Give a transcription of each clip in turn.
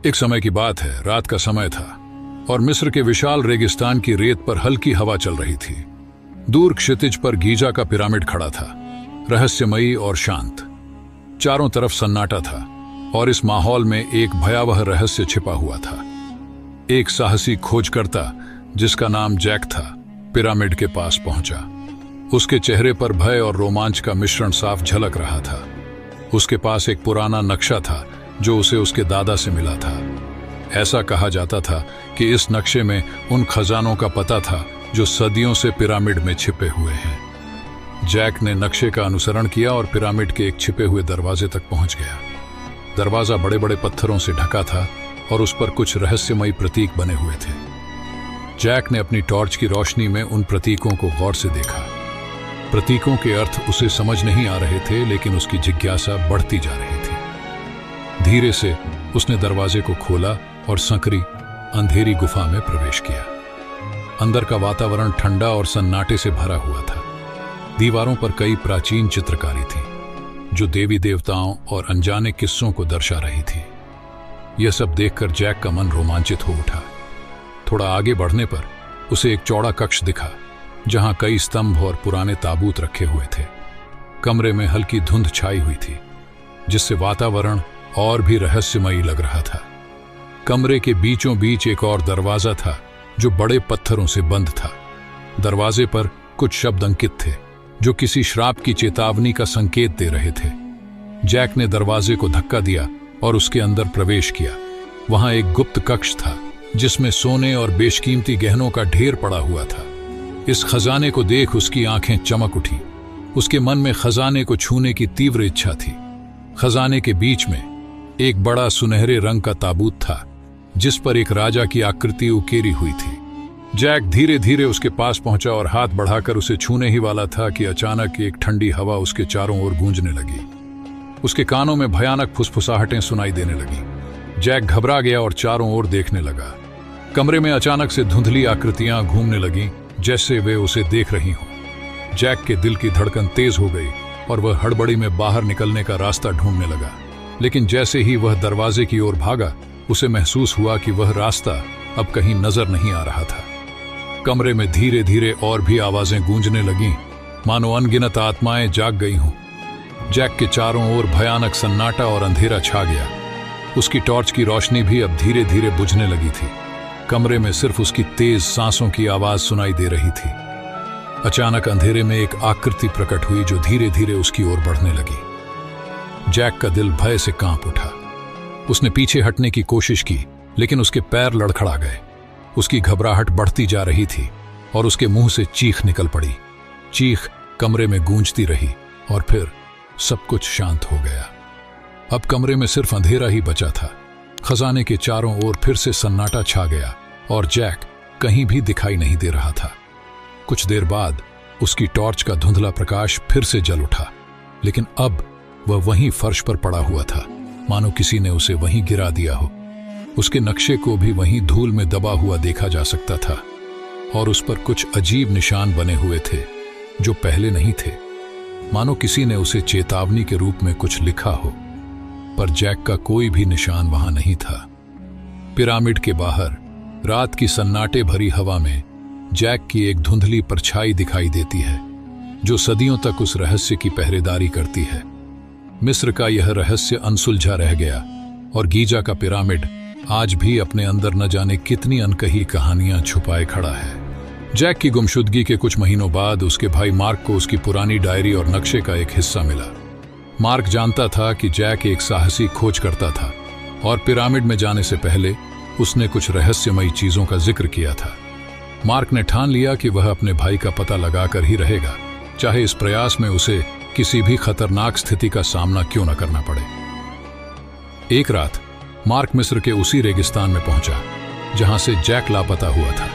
एक समय की बात है, रात का समय था और मिस्र के विशाल रेगिस्तान की रेत पर हल्की हवा चल रही थी। दूर क्षितिज पर गीजा का पिरामिड खड़ा था, रहस्यमयी और शांत। चारों तरफ सन्नाटा था और इस माहौल में एक भयावह रहस्य छिपा हुआ था। एक साहसी खोजकर्ता जिसका नाम जैक था, पिरामिड के पास पहुंचा। उसके चेहरे पर भय और रोमांच का मिश्रण साफ झलक रहा था। उसके पास एक पुराना नक्शा था जो उसे उसके दादा से मिला था। ऐसा कहा जाता था कि इस नक्शे में उन खजानों का पता था जो सदियों से पिरामिड में छिपे हुए हैं। जैक ने नक्शे का अनुसरण किया और पिरामिड के एक छिपे हुए दरवाजे तक पहुंच गया। दरवाजा बड़े बड़े पत्थरों से ढका था और उस पर कुछ रहस्यमयी प्रतीक बने हुए थे। जैक ने अपनी टॉर्च की रोशनी में उन प्रतीकों को गौर से देखा। प्रतीकों के अर्थ उसे समझ नहीं आ रहे थे, लेकिन उसकी जिज्ञासा बढ़ती जा रही थी। धीरे से उसने दरवाजे को खोला और संकरी अंधेरी गुफा में प्रवेश किया। अंदर का वातावरण ठंडा और सन्नाटे से भरा हुआ था। दीवारों पर कई प्राचीन चित्रकारी थी जो देवी देवताओं और अनजाने किस्सों को दर्शा रही थी। यह सब देखकर जैक का मन रोमांचित हो उठा। थोड़ा आगे बढ़ने पर उसे एक चौड़ा कक्ष दिखा जहां कई स्तंभ और पुराने ताबूत रखे हुए थे। कमरे में हल्की धुंध छाई हुई थी जिससे वातावरण और भी रहस्यमयी लग रहा था। कमरे के बीचों बीच एक और दरवाजा था जो बड़े पत्थरों से बंद था। दरवाजे पर कुछ शब्द अंकित थे जो किसी श्राप की चेतावनी का संकेत दे रहे थे। जैक ने दरवाजे को धक्का दिया और उसके अंदर प्रवेश किया। वहां एक गुप्त कक्ष था जिसमें सोने और बेशकीमती गहनों का ढेर पड़ा हुआ था। इस खजाने को देख उसकी आंखें चमक उठी। उसके मन में खजाने को छूने की तीव्र इच्छा थी। खजाने के बीच में एक बड़ा सुनहरे रंग का ताबूत था जिस पर एक राजा की आकृति उकेरी हुई थी। जैक धीरे धीरे उसके पास पहुंचा और हाथ बढ़ाकर उसे छूने ही वाला था कि अचानक एक ठंडी हवा उसके चारों ओर गूंजने लगी। उसके कानों में भयानक फुसफुसाहटें सुनाई देने लगी। जैक घबरा गया और चारों ओर देखने लगा। कमरे में अचानक से धुंधली आकृतियां घूमने लगीं जैसे वे उसे देख रही हों। जैक के दिल की धड़कन तेज हो गई और वह हड़बड़ी में बाहर निकलने का रास्ता ढूंढने लगा। लेकिन जैसे ही वह दरवाजे की ओर भागा, उसे महसूस हुआ कि वह रास्ता अब कहीं नजर नहीं आ रहा था। कमरे में धीरे धीरे और भी आवाजें गूंजने लगीं, मानो अनगिनत आत्माएं जाग गई हों। जैक के चारों ओर भयानक सन्नाटा और अंधेरा छा गया। उसकी टॉर्च की रोशनी भी अब धीरे धीरे बुझने लगी थी। कमरे में सिर्फ उसकी तेज सांसों की आवाज सुनाई दे रही थी। अचानक अंधेरे में एक आकृति प्रकट हुई जो धीरे धीरे उसकी ओर बढ़ने लगी। जैक का दिल भय से कांप उठा। उसने पीछे हटने की कोशिश की, लेकिन उसके पैर लड़खड़ा गए। उसकी घबराहट बढ़ती जा रही थी और उसके मुंह से चीख निकल पड़ी। चीख कमरे में गूंजती रही और फिर सब कुछ शांत हो गया। अब कमरे में सिर्फ अंधेरा ही बचा था। खजाने के चारों ओर फिर से सन्नाटा छा गया और जैक कहीं भी दिखाई नहीं दे रहा था। कुछ देर बाद उसकी टॉर्च का धुंधला प्रकाश फिर से जल उठा, लेकिन अब वह वहीं फर्श पर पड़ा हुआ था, मानो किसी ने उसे वहीं गिरा दिया हो। उसके नक्शे को भी वहीं धूल में दबा हुआ देखा जा सकता था और उस पर कुछ अजीब निशान बने हुए थे जो पहले नहीं थे, मानो किसी ने उसे चेतावनी के रूप में कुछ लिखा हो। पर जैक का कोई भी निशान वहां नहीं था। पिरामिड के बाहर रात की सन्नाटे भरी हवा में जैक की एक धुंधली परछाई दिखाई देती है जो सदियों तक उस रहस्य की पहरेदारी करती है। मिस्र का यह रहस्य अनसुलझा रह गया और गीजा का पिरामिड आज भी अपने अंदर न जाने कितनी अनकही कहानियां छुपाए खड़ा है। जैक की गुमशुदगी के कुछ महीनों बाद उसके भाई मार्क को उसकी पुरानी डायरी और नक्शे का एक हिस्सा मिला। मार्क जानता था कि जैक एक साहसी खोज करता था और पिरामिड में जाने से पहले उसने कुछ रहस्यमयी चीजों का जिक्र किया था। मार्क ने ठान लिया कि वह अपने भाई का पता लगाकर ही रहेगा, चाहे इस प्रयास में उसे किसी भी खतरनाक स्थिति का सामना क्यों न करना पड़े। एक रात मार्क मिस्र के उसी रेगिस्तान में पहुंचा जहां से जैक लापता हुआ था।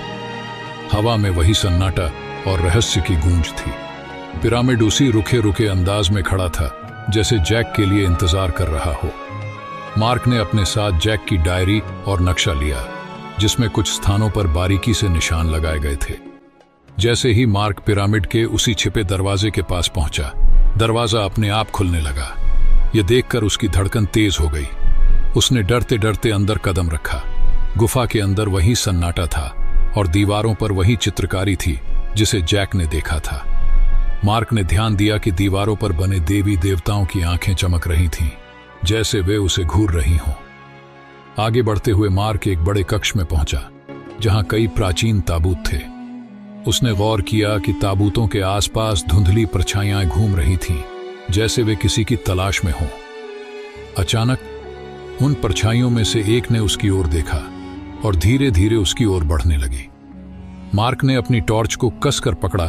हवा में वही सन्नाटा और रहस्य की गूंज थी। पिरामिड उसी रुखे रुखे अंदाज में खड़ा था जैसे जैक के लिए इंतजार कर रहा हो। मार्क ने अपने साथ जैक की डायरी और नक्शा लिया जिसमें कुछ स्थानों पर बारीकी से निशान लगाए गए थे। जैसे ही मार्क पिरामिड के उसी छिपे दरवाजे के पास पहुंचा, दरवाजा अपने आप खुलने लगा। यह देखकर उसकी धड़कन तेज हो गई। उसने डरते डरते अंदर कदम रखा। गुफा के अंदर वही सन्नाटा था और दीवारों पर वही चित्रकारी थी जिसे जैक ने देखा था। मार्क ने ध्यान दिया कि दीवारों पर बने देवी देवताओं की आंखें चमक रही थीं, जैसे वे उसे घूर रही हों। आगे बढ़ते हुए मार्क एक बड़े कक्ष में पहुंचा, जहां कई प्राचीन ताबूत थे। उसने गौर किया कि ताबूतों के आसपास धुंधली परछाइयां घूम रही थीं, जैसे वे किसी की तलाश में हों। अचानक उन परछाइयों में से एक ने उसकी ओर देखा और धीरे धीरे उसकी ओर बढ़ने लगी। मार्क ने अपनी टॉर्च को कसकर पकड़ा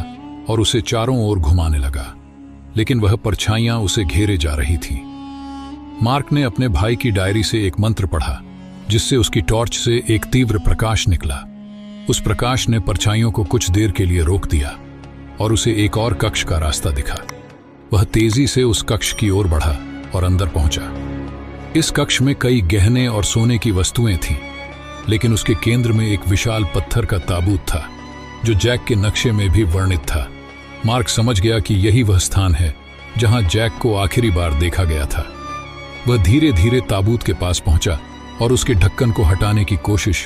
और उसे चारों ओर घुमाने लगा, लेकिन वह परछाइयां उसे घेरे जा रही थीं। मार्क ने अपने भाई की डायरी से एक मंत्र पढ़ा, जिससे उसकी टॉर्च से एक तीव्र प्रकाश निकला। उस प्रकाश ने परछाइयों को कुछ देर के लिए रोक दिया और उसे एक और कक्ष का रास्ता दिखा। वह तेजी से उस कक्ष की ओर बढ़ा और अंदर पहुंचा। इस कक्ष में कई गहने और सोने की वस्तुएं थीं, लेकिन उसके केंद्र में एक विशाल पत्थर का ताबूत था, जो जैक के नक्शे में भी वर्णित था। मार्क समझ गया कि यही वह स्थान है जहां जैक को आखिरी बार देखा गया था। वह धीरे धीरे ताबूत के पास पहुंचा और उसके ढक्कन को हटाने की कोशिश